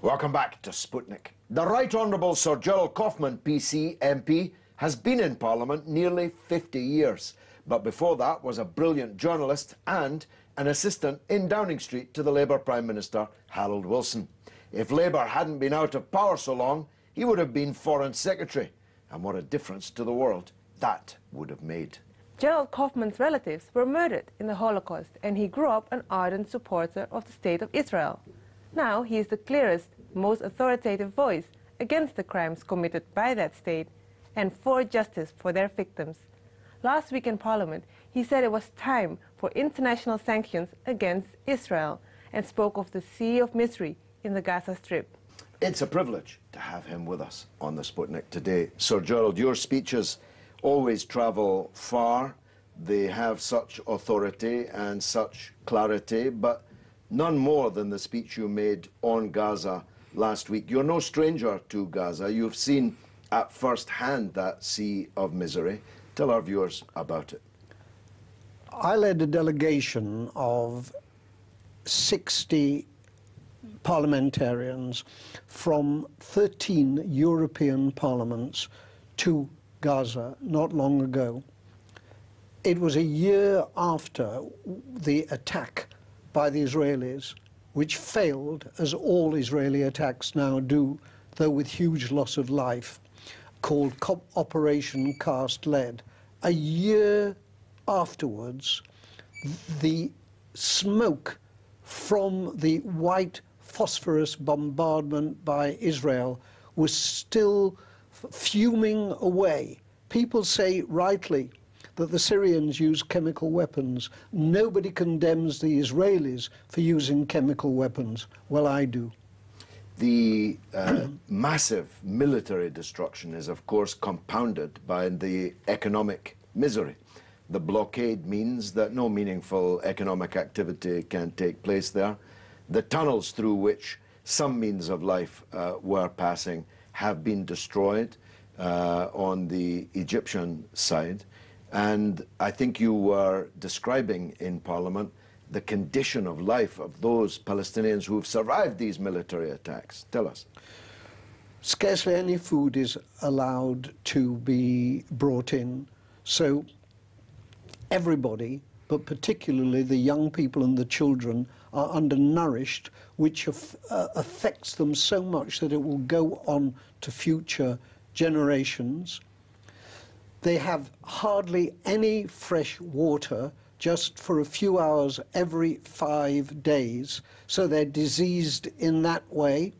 Welcome back to Sputnik. The Right Honourable Sir Gerald Kaufman, PC, MP, has been in Parliament nearly 50 years, but before that was a brilliant journalist and an assistant in Downing Street to the Labour Prime Minister, Harold Wilson. If Labour hadn't been out of power so long, he would have been Foreign Secretary. And what a difference to the world that would have made. Gerald Kaufman's relatives were murdered in the Holocaust, and he grew up an ardent supporter of the State of Israel. Now he is the clearest, most authoritative voice against the crimes committed by that state and for justice for their victims. Last week in Parliament, he said it was time for international sanctions against Israel and spoke of the Sea of Misery in the Gaza Strip. It's a privilege to have him with us on the Sputnik today. Sir Gerald, your speeches always travel far. They have such authority and such clarity, but none more than the speech you made on Gaza last week. You're no stranger to Gaza. You've seen at first hand that sea of misery. Tell our viewers about it. I led a delegation of 60 parliamentarians from 13 European parliaments to Gaza not long ago. It was a year after the attack by the Israelis, which failed, as all Israeli attacks now do, though with huge loss of life, called Operation Cast Lead. A year afterwards, the smoke from the white phosphorus bombardment by Israel was still fuming away. People say rightly that the Syrians use chemical weapons. Nobody condemns the Israelis for using chemical weapons. Well, I do. The massive military destruction is, of course, compounded by the economic misery. The blockade means that no meaningful economic activity can take place there. The tunnels through which some means of life were passing have been destroyed on the Egyptian side. And I think you were describing in Parliament the condition of life of those Palestinians who have survived these military attacks. Tell us. Scarcely any food is allowed to be brought in. So everybody, but particularly the young people and the children, are undernourished, which affects them so much that it will go on to future generations. They have hardly any fresh water, just for a few hours every 5 days, so they're diseased in that way.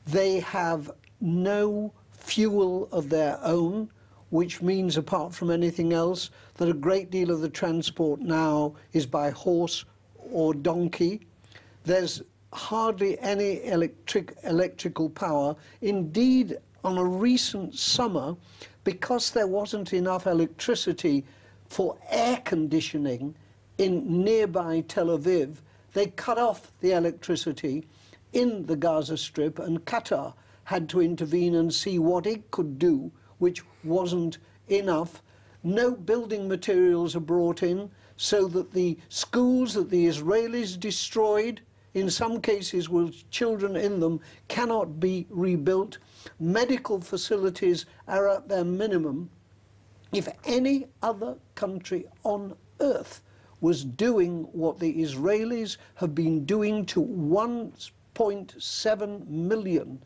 They have no fuel of their own, which means, apart from anything else, that a great deal of the transport now is by horse or donkey. There's hardly any electrical power. Indeed, on a recent summer, because there wasn't enough electricity for air conditioning in nearby Tel Aviv, they cut off the electricity in the Gaza Strip, and Qatar had to intervene and see what it could do, which wasn't enough. No building materials are brought in, so that the schools that the Israelis destroyed, in some cases with children in them, cannot be rebuilt. Medical facilities are at their minimum. If any other country on earth was doing what the Israelis have been doing to 1.7 million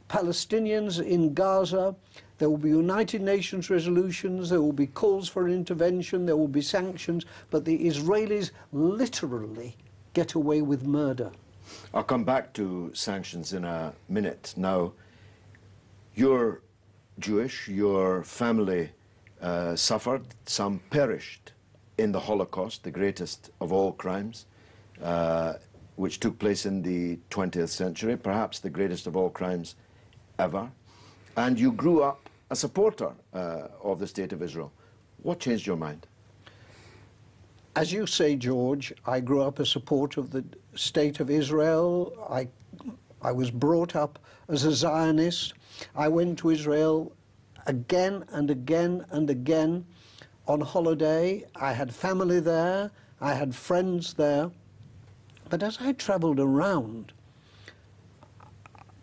Palestinians in Gaza, there will be United Nations resolutions, there will be calls for intervention, there will be sanctions, but the Israelis literally get away with murder. I'll come back to sanctions in a minute. Now, you're Jewish, your family suffered, some perished in the Holocaust, the greatest of all crimes, which took place in the 20th century, perhaps the greatest of all crimes ever. And you grew up a supporter of the State of Israel. What changed your mind? As you say, George, I grew up a supporter of the State of Israel. I was brought up as a Zionist. I went to Israel again and again and again on holiday. I had family there. I had friends there. But as I traveled around,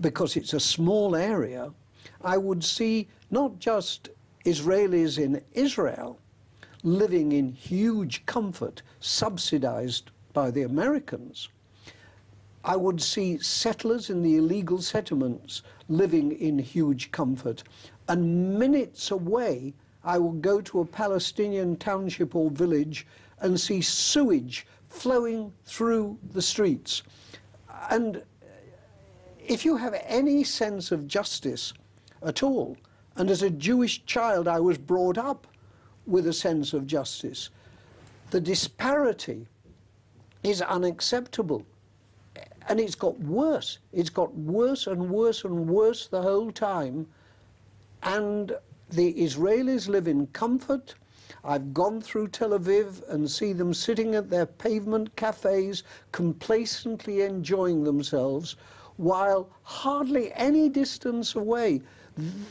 because it's a small area, I would see not just Israelis in Israel living in huge comfort, subsidized by the Americans. I would see settlers in the illegal settlements living in huge comfort. And minutes away, I will go to a Palestinian township or village and see sewage flowing through the streets. And if you have any sense of justice at all, and as a Jewish child I was brought up with a sense of justice, the disparity is unacceptable. And it's got worse. It's got worse and worse and worse the whole time. And the Israelis live in comfort. I've gone through Tel Aviv and see them sitting at their pavement cafes, complacently enjoying themselves, while hardly any distance away,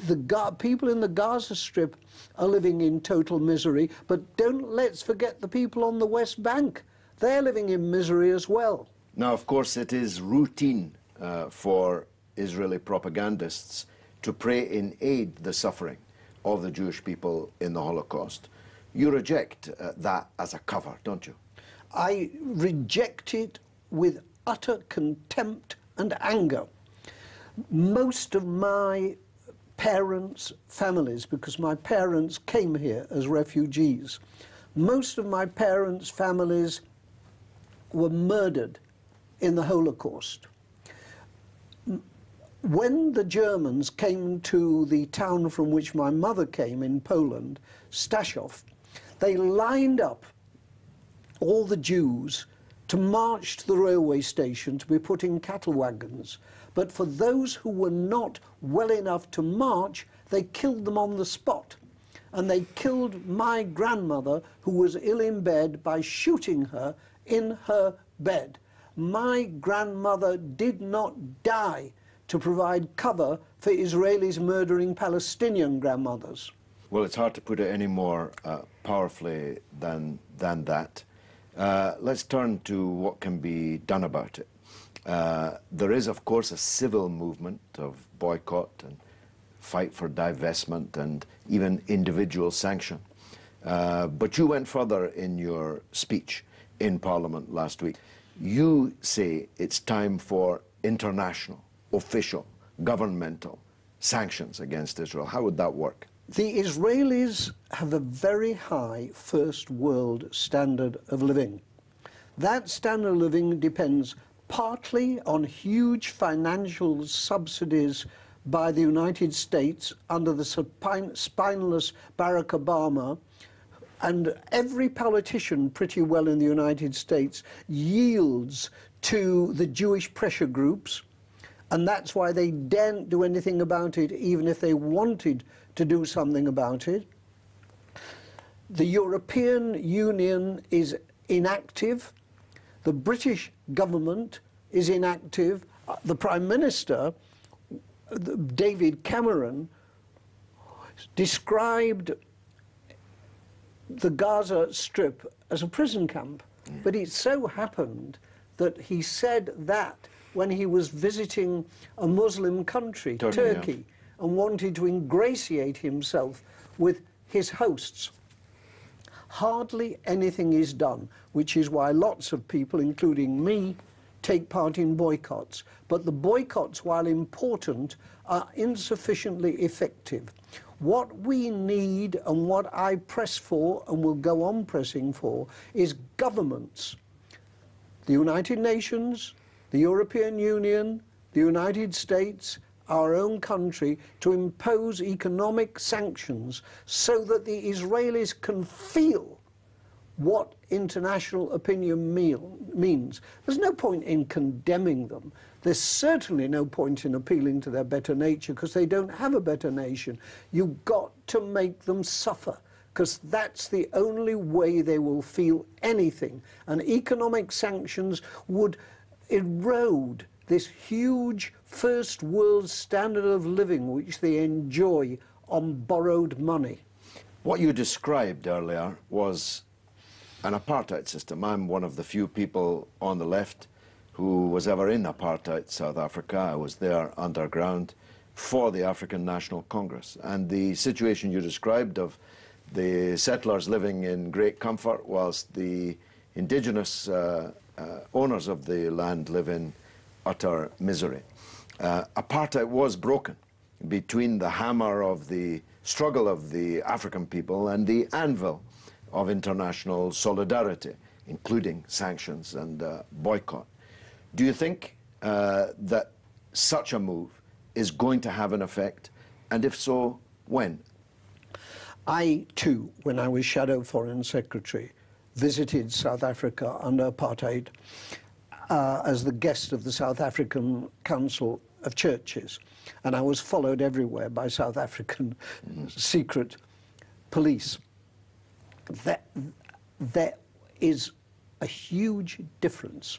the people in the Gaza Strip are living in total misery. But let's forget the people on the West Bank. They're living in misery as well. Now, of course, it is routine for Israeli propagandists to pray in aid the suffering of the Jewish people in the Holocaust. You reject that as a cover, don't you? I reject it with utter contempt and anger. Most of my parents' families, because my parents came here as refugees, most of my parents' families were murdered in the Holocaust. When the Germans came to the town from which my mother came in Poland, Staszów, they lined up all the Jews to march to the railway station to be put in cattle wagons. But for those who were not well enough to march, they killed them on the spot. And they killed my grandmother, who was ill in bed, by shooting her in her bed. My grandmother did not die to provide cover for Israelis murdering Palestinian grandmothers. Well, it's hard to put it any more powerfully than that. Let's turn to what can be done about it. There is, of course, a civil movement of boycott and fight for divestment and even individual sanction. But you went further in your speech in Parliament last week. You say it's time for international, official, governmental sanctions against Israel. How would that work? The Israelis have a very high first world standard of living. That standard of living depends partly on huge financial subsidies by the United States under the spineless Barack Obama, and every politician pretty well in the United States yields to the Jewish pressure groups, and that's why they daren't do anything about it, even if they wanted to do something about it. The European Union is inactive. The British government is inactive. The Prime Minister, David Cameron, described the Gaza Strip as a prison camp. But it so happened that he said that when he was visiting a Muslim country, Turkey, and wanted to ingratiate himself with his hosts. Hardly anything is done, which is why lots of people, including me, take part in boycotts. But the boycotts, while important, are insufficiently effective. What we need, and what I press for and will go on pressing for, is governments, the United Nations, the European Union, the United States, our own country, to impose economic sanctions so that the Israelis can feel what international opinion means. There's no point in condemning them. There's certainly no point in appealing to their better nature, because they don't have a better nation. You've got to make them suffer, because that's the only way they will feel anything. And economic sanctions would erode this huge first world standard of living which they enjoy on borrowed money. What you described earlier was an apartheid system. I'm one of the few people on the left who was ever in apartheid South Africa. I was there underground for the African National Congress. And the situation you described of the settlers living in great comfort whilst the indigenous owners of the land live in utter misery. Apartheid was broken between the hammer of the struggle of the African people and the anvil of international solidarity, including sanctions and boycott. Do you think that such a move is going to have an effect? And if so, when? I, too, when I was Shadow Foreign Secretary, visited South Africa under apartheid as the guest of the South African Council of Churches. And I was followed everywhere by South African secret police. There is a huge difference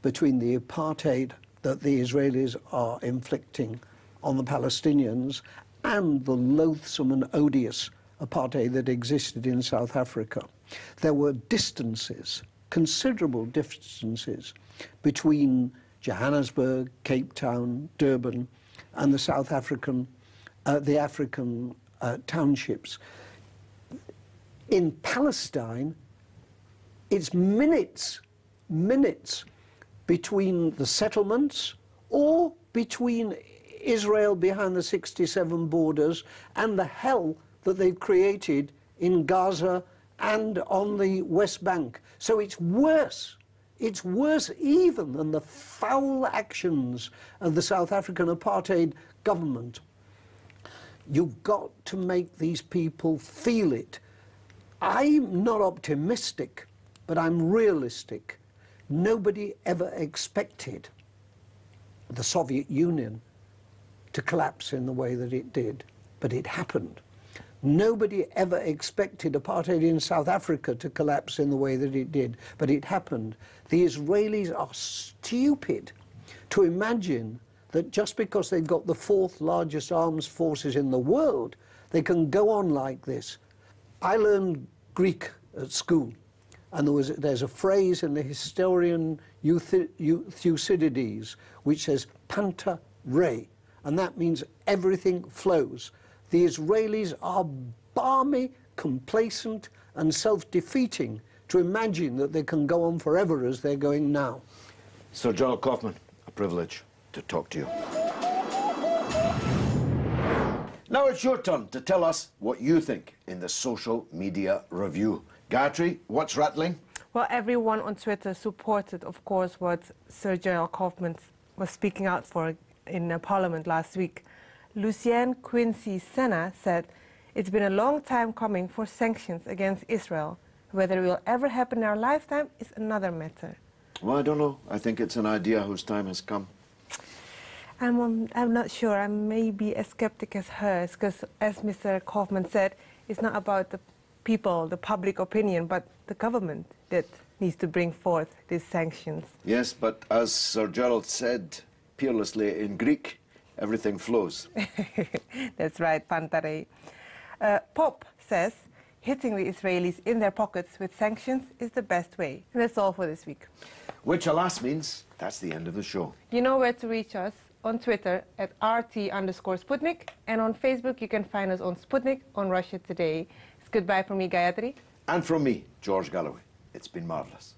between the apartheid that the Israelis are inflicting on the Palestinians and the loathsome and odious apartheid that existed in South Africa. There were distances, considerable distances, between Johannesburg, Cape Town, Durban, and the South African, African townships. In Palestine, it's minutes between the settlements or between Israel behind the 67 borders and the hell that they've created in Gaza and on the West Bank. So it's worse. It's worse even than the foul actions of the South African apartheid government. You've got to make these people feel it. I'm not optimistic, but I'm realistic. Nobody ever expected the Soviet Union to collapse in the way that it did, but it happened. Nobody ever expected apartheid in South Africa to collapse in the way that it did, but it happened. The Israelis are stupid to imagine that just because they've got the fourth largest armed forces in the world, they can go on like this. I learned Greek at school, and there's a phrase in the historian Thucydides which says "panta re," and that means everything flows. The Israelis are balmy, complacent, and self-defeating to imagine that they can go on forever as they're going now. Sir Gerald Kaufman, a privilege to talk to you. Now it's your turn to tell us what you think in the social media review. Gayatri, what's rattling? Well, everyone on Twitter supported, of course, what Sir Gerald Kaufman was speaking out for in Parliament last week. Lucien Quincy Senna said, "It's been a long time coming for sanctions against Israel. Whether it will ever happen in our lifetime is another matter." Well, I don't know. I think it's an idea whose time has come. I'm not sure. I may be as skeptic as hers, because as Mr. Kaufman said, it's not about the people, the public opinion, but the government that needs to bring forth these sanctions. Yes, but as Sir Gerald said peerlessly in Greek, everything flows. That's right, Pantare. Pop says, hitting the Israelis in their pockets with sanctions is the best way. And that's all for this week. Which, alas, means that's the end of the show. You know where to reach us on Twitter at RT_Sputnik, and on Facebook you can find us on Sputnik on Russia Today. It's goodbye from me, Gayatri. And from me, George Galloway. It's been marvellous.